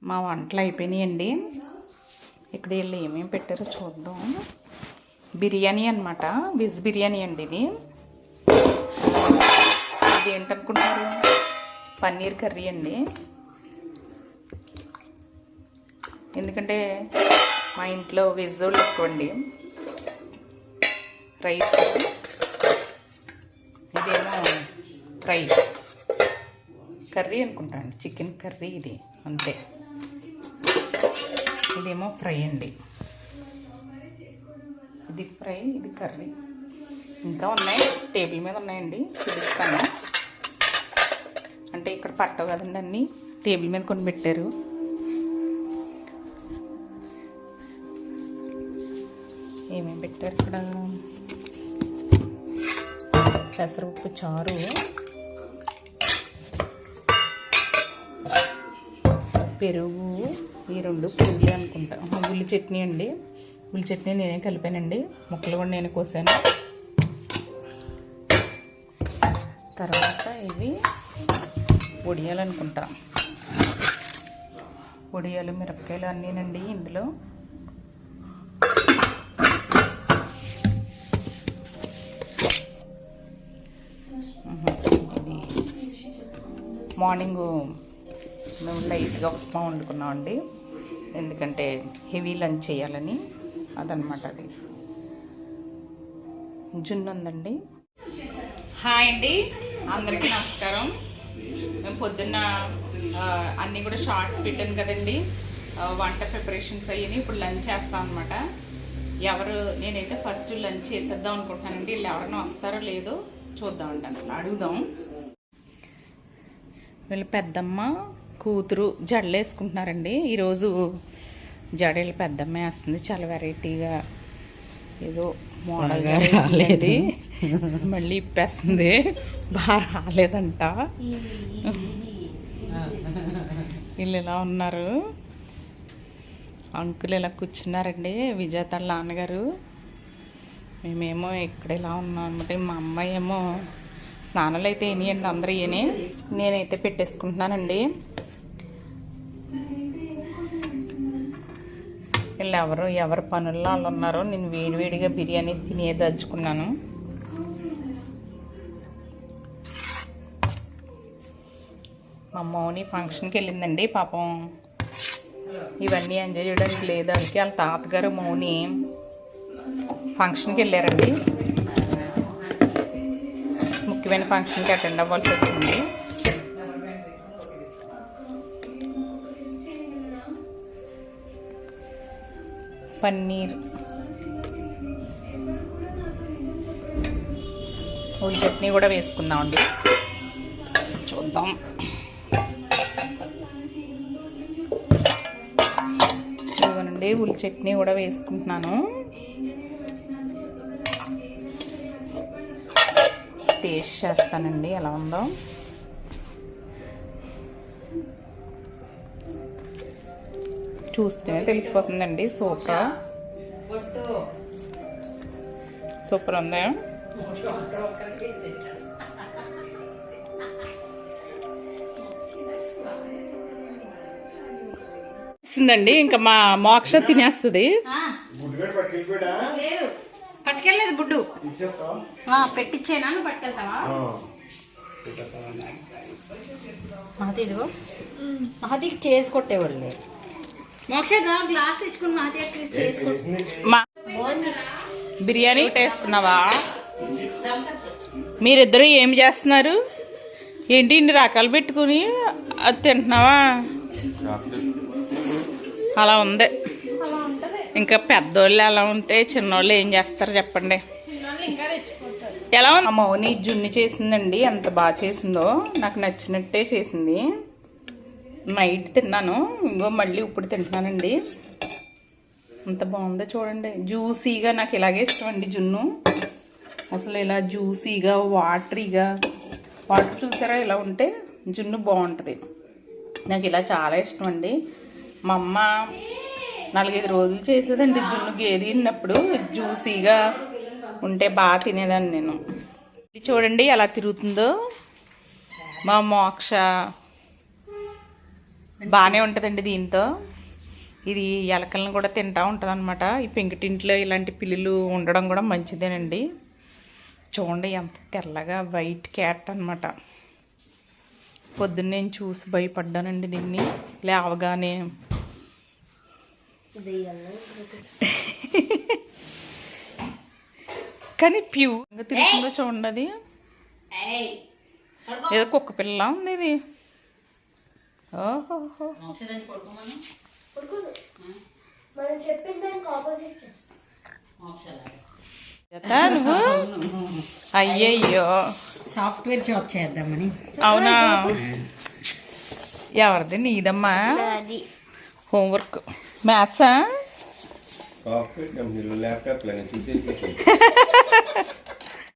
మా వంటలు అయిపోయినాయండి. ఇక్కడ వీళ్ళు ఏమేమి పెట్టారో చూద్దాం. బిర్యానీ అనమాట, వెజ్ బిర్యానీ అండి ఇది. ఇది ఏంటనుకుంటారు? పన్నీర్ కర్రీ అండి. ఎందుకంటే మా ఇంట్లో వెజ్ వాళ్ళు ఎక్కువ అండి. రైస్, ఇదేమో ఫ్రై కర్రీ అనుకుంటాను, చికెన్ కర్రీ ఇది అంతే. ఇదేమో ఫ్రై అండి, ఇది ఫ్రై, ఇది కర్రీ. ఇంకా ఉన్నాయి, టేబుల్ మీద ఉన్నాయండి, చూపిస్తాను. అంటే ఇక్కడ పట్టవు కదండి, అన్నీ టేబుల్ మీద కొని పెట్టారు. ఏమేమి పెట్టారు ఇక్కడ? పెసరపప్పు చారు, పెరుగు, ఈ రెండు పుల్లి అనుకుంటా. ఉల్లి చట్నీ అండి, ఉల్లి చట్నీ నేనే కలిపానండి, ముక్కలు కూడా నేనే కోసాను. తర్వాత ఇవి వడియాలు అనుకుంటా, వడియాలు మిరపకాయలు అన్నీనండి ఇందులో. ఇది మార్నింగ్ మేము లైట్గా ఉప్మా వండుకున్నామండి, ఎందుకంటే హెవీ లంచ్ చేయాలని. అదనమాట, అది జున్ను ఉందండి. హాయ్ అండి, అందరికీ నమస్కారం. మేము పొద్దున్న అన్నీ కూడా షార్ట్స్ పెట్టాను కదండి, వంట ప్రిపరేషన్స్ అయ్యి ఇప్పుడు లంచ్ చేస్తాం అనమాట. నేనైతే ఫస్ట్ లంచ్ చేసేద్దాం అనుకుంటున్నానండి. వీళ్ళు ఎవరైనా వస్తారో లేదో చూద్దామండి, అసలు అడుగుదాం. వీళ్ళు పెద్దమ్మ కూతురు జడలు వేసుకుంటున్నారండి. ఈరోజు జడలు పెద్దమ్మ వేస్తుంది, చాలా వెరైటీగా, ఏదో మోడల్గా రాలేదు, మళ్ళీ ఇప్పేస్తుంది, బాగా రాలేదంట. వీళ్ళు ఇలా ఉన్నారు, అంకుల్ ఇలా కూర్చున్నారండి, విజేతల నాన్నగారు. మేమేమో ఇక్కడ ఇలా ఉన్నాం అనమాట. మా అమ్మాయి ఏమో స్నానాలు అయితే వేయండి, అందరూ వేయని, నేనైతే పెట్టేసుకుంటున్నానండి. వీళ్ళు ఎవరు పనుల్లో వాళ్ళు ఉన్నారో. నేను వేడివేడిగా బిర్యానీ తినేదలుచుకున్నాను. మా మౌని ఫంక్షన్కి వెళ్ళిందండి, పాపం ఇవన్నీ ఎంజాయ్ చేయడానికి లేదు. అందుకే వాళ్ళ తాతగారు మౌని ఫంక్షన్కి వెళ్ళారండి, ముఖ్యమైన ఫంక్షన్కి అటెండ్ అవ్వాల్సి వచ్చింది. పన్నీర్, ఉల్లి చట్నీ కూడా వేసుకుందామండి, చూద్దాం. ఇదిగోనండి, ఉల్లి చట్నీ కూడా వేసుకుంటున్నాను. టేస్ట్ చేస్తానండి ఎలా ఉందో. చూస్తేనే తెలిసిపోతుందండి, సూపర్ సూపర్ ఉందా. ఇస్తుందండి, ఇంకా మా మోక్ష తినేస్తుంది. పట్టుకెళ్ళలేదు బుడ్డు, పెట్టించేనా, పట్టుకెళ్తావా? అది ఇదిగో అది చేసి కొట్టేవాళ్ళే. మోక్ష గ్లాస్ తెచ్చుకుని బిర్యానీ వేసుకున్నావా? మీరిద్దరు ఏం చేస్తున్నారు ఏంటి? ఇన్ని రకాలు పెట్టుకుని అది తింటున్నావా? అలా ఉంది. ఇంకా పెద్దోళ్ళు ఎలా ఉంటే చిన్నోళ్ళు ఏం చేస్తారు చెప్పండి. ఎలా ఉంది? మౌని జున్ను చేసిందండి, ఎంత బాగా చేసిందో, నాకు నచ్చినట్టే చేసింది. నైట్ తిన్నాను, ఇంకో మళ్ళీ ఇప్పుడు తింటున్నానండి. ఎంత బాగుందో చూడండి, జ్యూసీగా. నాకు ఇలాగే ఇష్టం అండి జున్ను, అసలు ఇలా జ్యూసీగా వాటరీగా. వాటర్ చూసారా ఇలా ఉంటే జున్ను బాగుంటుంది. నాకు ఇలా చాలా ఇష్టం అండి. మా అమ్మ 4-5 రోజులు చేసేదండి జున్ను, గేది తిన్నప్పుడు జ్యూసీగా ఉంటే బాగా తినేదాన్ని నేను. చూడండి ఎలా తిరుగుతుందో మా మోక్ష. బాగానే ఉంటుందండి దీంతో. ఇది ఎలకలను కూడా తింటూ ఉంటుంది అనమాట. ఈ పెంకుటింట్లో ఇలాంటి పిల్లులు ఉండడం కూడా మంచిదేనండి. చూడండి ఎంత తెల్లగా వైట్ క్యాట్ అనమాట. పొద్దున్న నేను చూసి భయపడ్డానండి దీన్ని లేవగానే. కానీ ప్యూర్గా తిరుగుతుందో చూడండి. అది ఏదో కుక్క పిల్ల ఉంది ఇది. ఓహో నువ్వు అయ్యయ్యో సాఫ్ట్వేర్ జాబ్ చేద్దామని. అవునా? ఎవరిది? నీదమ్మా. హోంవర్క్ మ్యాథ్సా? సాఫ్ట్వేర్ కంపెనీలో ల్యాప్టాప్ చూసేసి